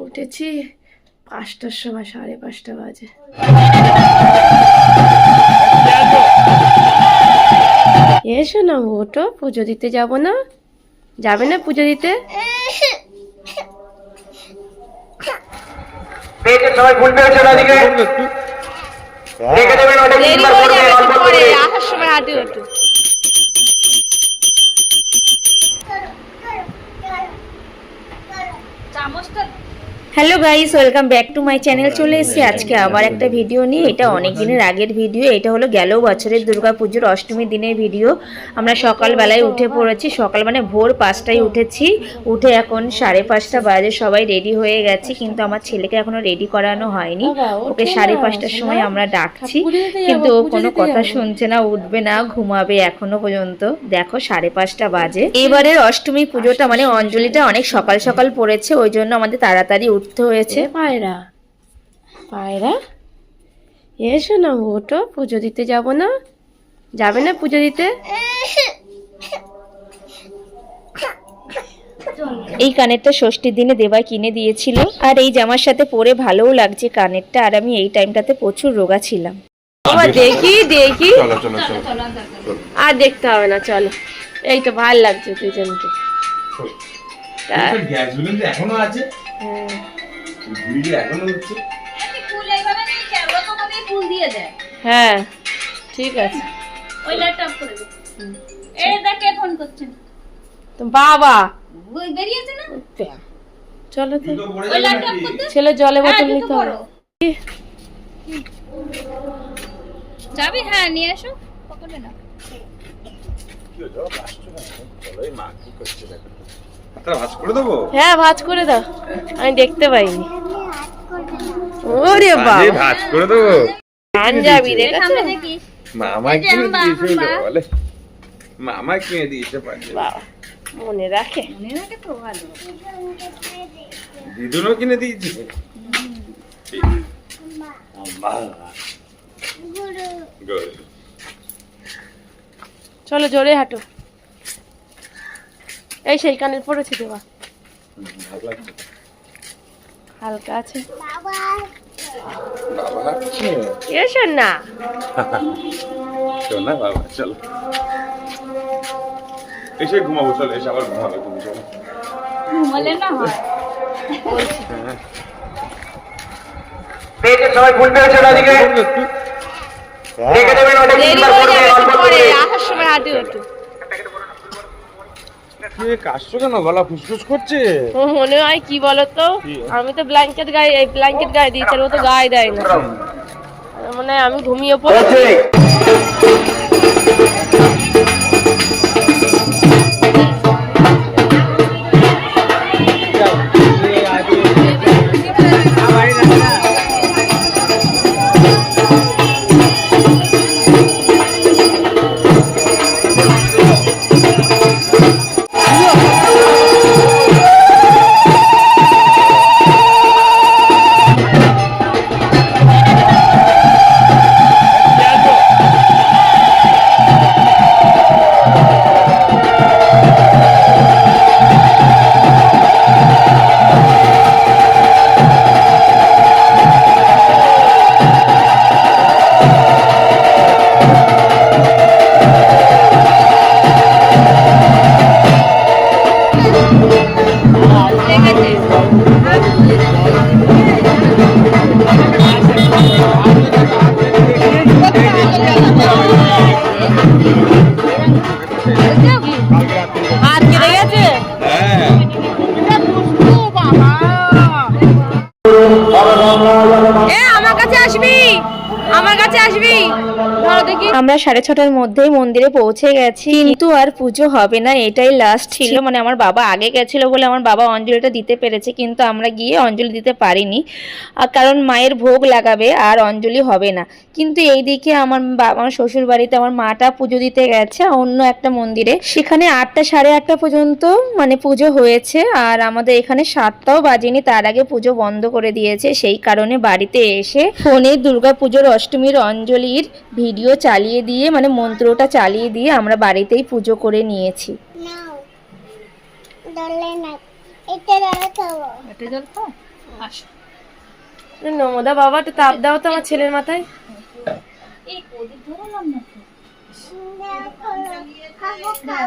উঠেছি 5টার সময়, 5:30 বাজে। এসো না, ওঠো, পুজো দিতে যাবো না? যাবে না পুজো দিতে? আসার সময় হাঁটু হাঁটু। Hello guys, welcome back to my channel. চলে এসেছি আজকে আবার একটা ভিডিও নিয়ে। এটা অনেক দিনের আগের ভিডিও। এটা হলো গেল বছরের দুর্গাপুজোর অষ্টমীর দিনের ভিডিও। আমরা সকালবেলায় উঠে পড়েছি, সকাল মানে ভোর 5টায় উঠেছি। উঠে এখন 5:30 বাজে, সবাই রেডি হয়ে গেছি, কিন্তু আমার ছেলেকে এখনো রেডি করানো হয়নি। ওকে 5:30টার সময় আমরা ডাকছি, কিন্তু ও কোনো কথা শুনছে না, উঠবে না, ঘুমাবে এখনো পর্যন্ত। দেখো 5:30 বাজে। এবারের অষ্টমী পুজোটা মানে অঞ্জলিটা অনেক সকাল সকাল পড়েছে, ওই জন্য আমাদের তাড়াতাড়ি উঠতে হয়েছে। পায়রা পায়রা এসো না, ওঠো, পুজো দিতে যাব না? যাবে না পুজো দিতে? এই কানেরটা ষষ্ঠীর দিনে দেবাই কিনে দিয়েছিল, আর এই জামার সাথে পরে ভালোও লাগছে কানেরটা। আর আমি এই টাইমটাতে প্রচুর রোগা ছিলাম। দেখি দেখি, আর দেখতে হবে না, চলো। এই তো ভাল লাগছে দুজনকে। এখনো আছে, হ্যাঁ ঠিক আছে। বাবা চলো তো, ছেলে জলে বোতল নিতে হবে। যাবি? হ্যাঁ নিয়ে আসো, পকেটে না। হ্যাঁ ভাজ করে দাও, আমি দেখতে পাইনি। ওরে বাবা, ভাজ করে দেবো। পাঞ্জাবি দেখাচ্ছে, মামা কিনে দিয়েছে বলে, মামা কিনে দিয়েছে পাঞ্জাবি। বাবা মনে রাখে, মনে রাখে তো ভালো। দিদুনও কিনে দিয়েছে। চলো জোরে হাঁটো। এই সেই কানের পড়েছে দেওয়া, হালকা আছে। এসো না, শোনা বাবা, চলো এসে ঘুমাবো। চলো এসে আবার ঘুমাবে তুমি, চলো। ঘুমালে না হয়। সবাই ফুল পেয়েছে ওদিকে, দেখে দেবেন ওটা কি করে আসার সময় হাঁটু হাঁটু। কাশছো কেন? গলা ফুসফুস করছে মনে হয় কি বলতো, আমি তো ব্ল্যাঙ্কেট গায়ে দিয়েছি, ও তো গায়ে দেয় না, মানে আমি ঘুমিয়ে পড়েছি। হাত কেটে গেছে। আমার কাছে আসবি, আমার কাছে আসবি। আমরা 6:30টার মধ্যেই মন্দিরে পৌঁছে গেছি, কিন্তু আর পুজো হবে না, এটাই লাস্ট ছিল। মানে আমার বাবা আগে গেছিল বলে আমার বাবা অঞ্জলিটা দিতে পেরেছে, কিন্তু আমরা গিয়ে অঞ্জলি দিতে পারিনি, কারণ মায়ের ভোগ লাগাবে আর অঞ্জলি হবে না। কিন্তু এইদিকে আমার শ্বশুর বাড়িতে আমার মাটা পুজো দিতে গেছে অন্য একটা মন্দিরে, সেখানে 8টা 8:30 পর্যন্ত মানে পুজো হয়েছে, আর আমাদের এখানে 7টাও বাজেনি, তার আগে পুজো বন্ধ করে দিয়েছে। সেই কারণে বাড়িতে এসে ফোনে দুর্গাপুজোর অষ্টমীর অঞ্জলির ভিডিও চালিয়ে দিয়ে, মানে মন্ত্রটা চালিয়ে দিয়ে আমরা বাড়িতেই পুজো করে নিয়েছি। এটা জল খাও আসো নমদা বাবা একটু তাপ দাও তো আমার ছেলের মাথায়। এই প্রদীপ ধরালাম না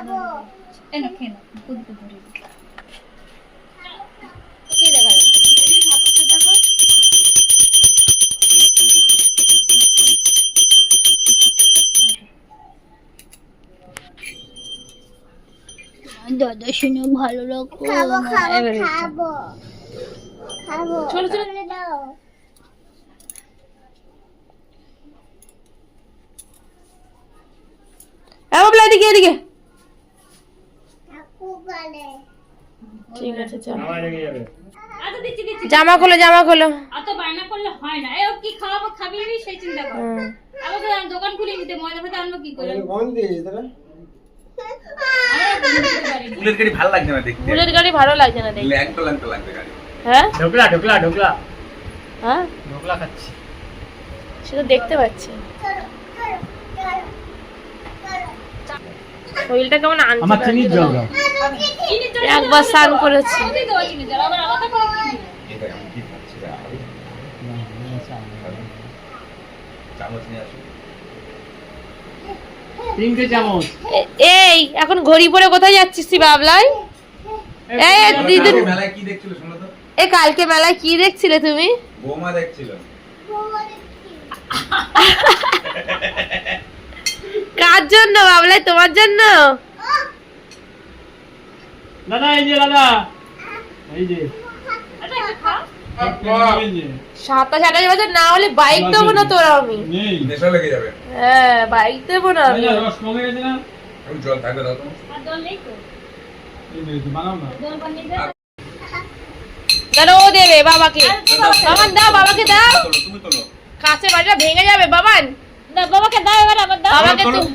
তো এনে খেয়ে নাও প্রদীপ ধরে কি দেখা যাচ্ছে এই ঠাকুরকে দেখো দাদা শুনে ভালো লাগলো চলো চলো বাবলা এদিকে এদিকে। ঠিক আছে চলো আচ্ছা দিচ্ছি দিচ্ছি জামা খোলো জামা খোলো। অত বায়না করলে হয় না এই ও কি খাওয়াবো খাবি নি সেই চিন্তা কর আমাকে দোকান খুলে নিতে ময়দা ফেতে আনবো কি করে বুলেট গাড়ি ভালো লাগছে না দেখতে, বুলেট গাড়ি ভালো লাগছে না দেখতে। ল্যাংটা ল্যাংটা লাগবে গাড়ি। হ্যাঁ ঢোকলা ঢোকলা ঢোকলা হ্যাঁ ঢোকলা খাচ্ছি। সেটা দেখতে পাচ্ছি। শরীরটা কেমন আনছে আমার চিনির জল দাও। চিনি জল একবার স্নান করেছি। ওই তো চিনি জল আবার আলাদা করে কি এটা আমি কি খাচ্ছি রে? চামচ নিয়ে আসো। 3টে চামচ। এই এখন ঘড়ি পরে কোথায় যাচ্ছিস তুই বাবলাই? এই দিদি মেলায় কি দেখছিল শোনো তো? এই কালকে মেলায় কি দেখছিলে তুমি? বৌমা দেখছিল। কার জন্য বাবলাই? তোমার জন্য? দাদা এই যে দাদা এই যে আচ্ছা একটু খাও এই যে 27-28 বছর না হলে বাইক দেবো না তোরা আমি। নেই নেশা লেগে যাবে। হ্যাঁ বাইক দেবো না আমি। এই যে রস কমে গেছে না? আমি জল থাকবে দাও তো। আর জল নেই তো এই যে বানাও না। জল বানিয়ে দে কেন ও দেবে বাবাকে? বাবান দাও বাবাকে দাও। তোলো, তুমি তোলো। কাছে বাড়িটা ভেঙে যাবে বাবান। না বাবাকে দাও এবার আবার দাও বাবাকে তোলো। তো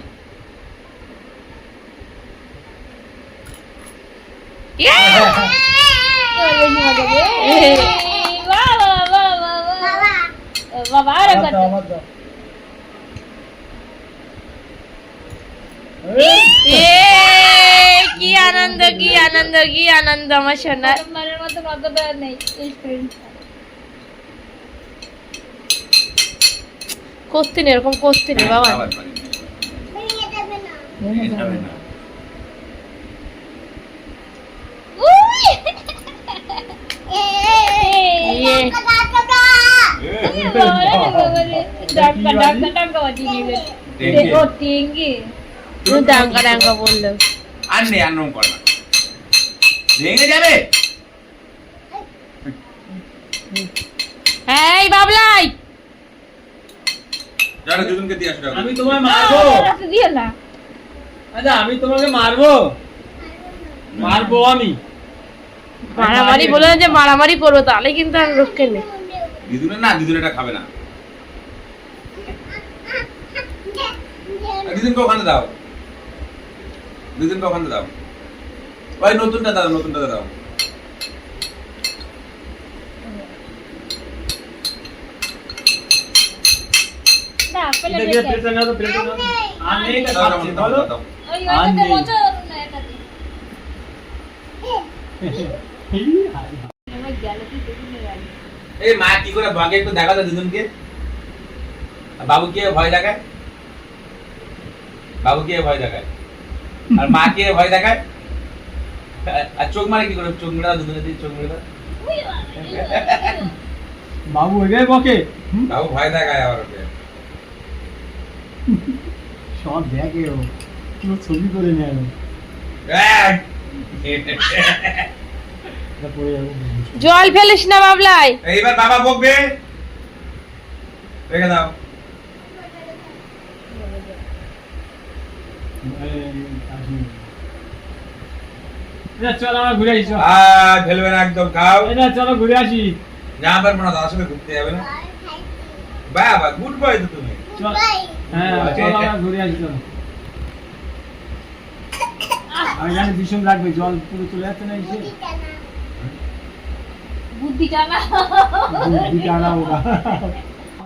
ইয়ে! বাবা আরে আমার দাও, আমার দাও। এই, ইয়ে! কি আনন্দ কি আনন্দ কি আনন্দ আমার সোনার। মারের মতো কতটা নেই করতে নে এরকম করতে নে বাবা। আবার পানি নিয়ে যাবে না। ইয়ে! তুমি ডাঙ্গা ডাঙ্গা বললো। আর নেই আর নম কর না। ভেঙে যাবে। এই বাবলাই যারা দুজনকে দিয়ে আসো। আমি তোমায় মারবো। দিও না আচ্ছা আমি তোমাকে মারবো। মারবো আমি। মারামারি বলে না যে মারামারি করবো তাহলে কিন্তু আমি রক্ষে নেই। দিদুনে না, দিদুনে এটা খাবে না। দিদুনকে ওখানে দাও, দিদুনকে ওখানে দাও। ওই নতুনটা দাও, নতুনটা দাও। না পেলে এটা গিয়ে প্লেটে নাও তো প্লেটে নাও। আর নেই তো দাও, দাও, খাচ্ছি দাও, বলো। দাও। ওই ওটাতে নেই। মোচা না এটাতে আমার গেল কি দেখুন গেল এই মা কি করে ভাগে একটু দেখা দাও দিদুনকে। আর বাবু কে ভয় দেখায়? বাবু কে ভয় দেখায়? আর মা কে ভয় দেখায়? আর চোখ মারে কি করে? চোখ মেরে দাও, দুজনে দিয়ে চোখ মেরে দাও। বাবু এগিয়ে বকে। বাবু ভয় দেখায় আবার ওকে। সব দেখে ও পুরো ছবি করে নেয় ও। এটা পড়ে যাবো। জল ফেলিস না বাবলাই। এইবার বাবা বকবে, রেখে দাও। চলো আমরা ঘুরে আসি। আর ফেলবে না একদম, খাও। চলো ঘুরে আসি। যা পারবো না, দাদার সাথে ঘুরতে যাবে না। বাবা গুড বয় তো তুমি। চল হ্যাঁ চলো আমরা ঘুরে আসি। চলো আমি জানি ভীষণ লাগবে, জল পুরো চলে যাচ্ছে না এসে। বুদ্ধি জানা বুদ্ধি টানা ওরা।